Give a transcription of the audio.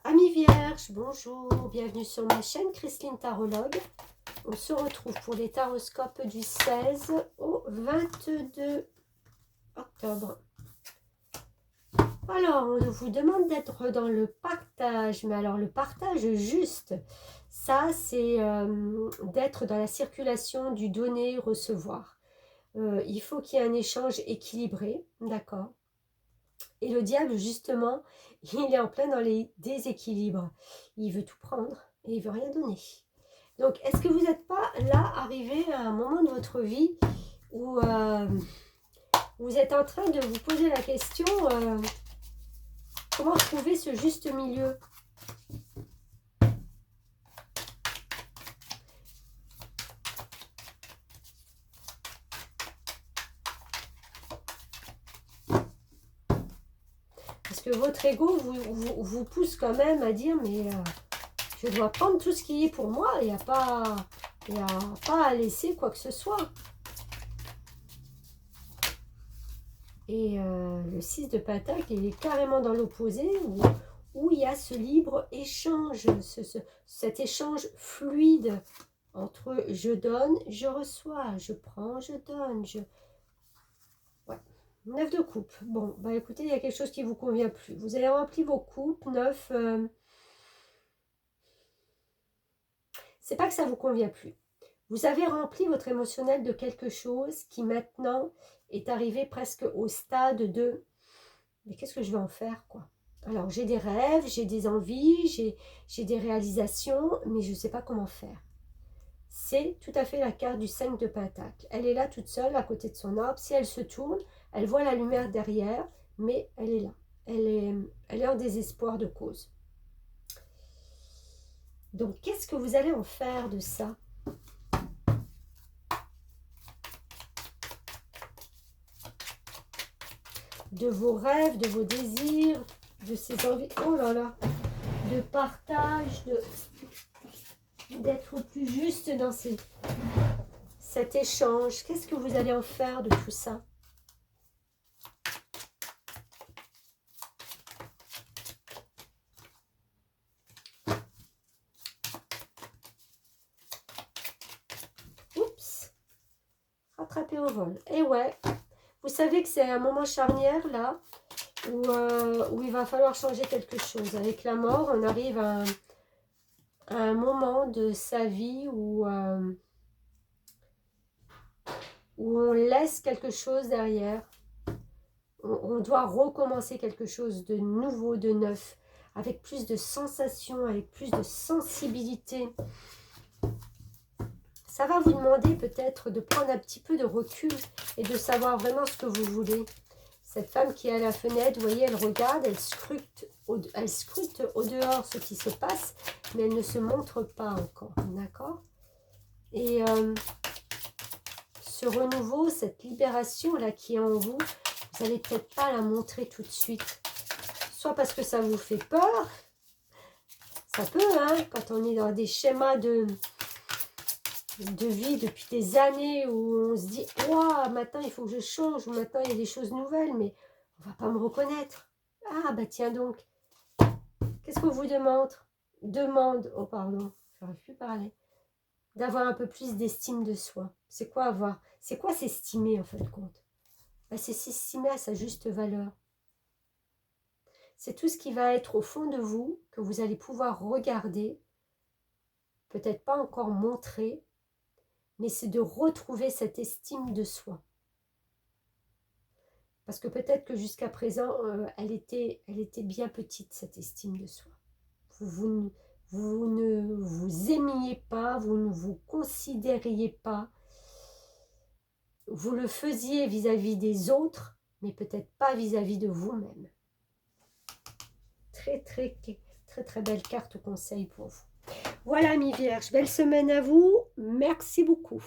Amis vierges, bonjour, bienvenue sur ma chaîne Christine Tarologue. On se retrouve pour les taroscopes du 16 au 22 octobre. Alors, on vous demande d'être dans le partage, mais alors le partage juste, ça c'est d'être dans la circulation du donner-recevoir. Il faut qu'il y ait un échange équilibré, d'accord? Et le diable, justement, il est en plein dans les déséquilibres. Il veut tout prendre et il veut rien donner. Donc, est-ce que vous n'êtes pas là, arrivé à un moment de votre vie où vous êtes en train de vous poser la question comment trouver ce juste milieu? Parce que votre ego vous pousse quand même à dire mais je dois prendre tout ce qui est pour moi, il n'y a pas à laisser quoi que ce soit. Et le 6 de Pentacle, il est carrément dans l'opposé, où il y a ce libre échange, cet échange fluide entre je donne, je reçois, je prends, je donne, Ouais. 9 de coupe. Bon, bah écoutez, il y a quelque chose qui ne vous convient plus. Vous avez rempli vos coupes, 9. C'est pas que ça ne vous convient plus. Vous avez rempli votre émotionnel de quelque chose qui maintenant est arrivé presque au stade de mais qu'est-ce que je vais en faire, quoi? Alors, j'ai des rêves, j'ai des envies, j'ai des réalisations, mais je ne sais pas comment faire. C'est tout à fait la carte du 5 de Pentacle. Elle est là toute seule, à côté de son arbre. Si elle se tourne, elle voit la lumière derrière, mais elle est là. Elle est en désespoir de cause. Donc, qu'est-ce que vous allez en faire de ça? De vos rêves, de vos désirs, de ces envies, oh là là, de partage, d'être plus juste dans cet échange. Qu'est-ce que vous allez en faire de tout ça? Oups, rattrapé au vol. Et ouais, vous savez que c'est un moment charnière là, où il va falloir changer quelque chose. Avec la mort, on arrive à un moment de sa vie où on laisse quelque chose derrière. On doit recommencer quelque chose de nouveau, de neuf, avec plus de sensations, avec plus de sensibilité. Ça va vous demander peut-être de prendre un petit peu de recul et de savoir vraiment ce que vous voulez. Cette femme qui est à la fenêtre, vous voyez, elle regarde, elle scrute au dehors ce qui se passe, mais elle ne se montre pas encore, d'accord? Et ce renouveau, cette libération-là qui est en vous, vous n'allez peut-être pas la montrer tout de suite. Soit parce que ça vous fait peur, ça peut, hein, quand on est dans des schémas de vie depuis des années où on se dit « Ouah, maintenant il faut que je change » ou « Maintenant il y a des choses nouvelles, mais on ne va pas me reconnaître. » Ah, bah tiens donc, qu'est-ce qu'on vous demande, oh pardon, je n'arrive plus à parler, d'avoir un peu plus d'estime de soi. C'est quoi avoir? C'est quoi s'estimer en fin de compte? Bah, c'est s'estimer à sa juste valeur. C'est tout ce qui va être au fond de vous, que vous allez pouvoir regarder, peut-être pas encore montrer, mais c'est de retrouver cette estime de soi. Parce que peut-être que jusqu'à présent, elle était bien petite, cette estime de soi. Vous ne vous aimiez pas, vous ne vous considériez pas. Vous le faisiez vis-à-vis des autres, mais peut-être pas vis-à-vis de vous-même. Très, très, très, très belle carte conseil pour vous. Voilà, mi Vierge, belle semaine à vous. Merci beaucoup.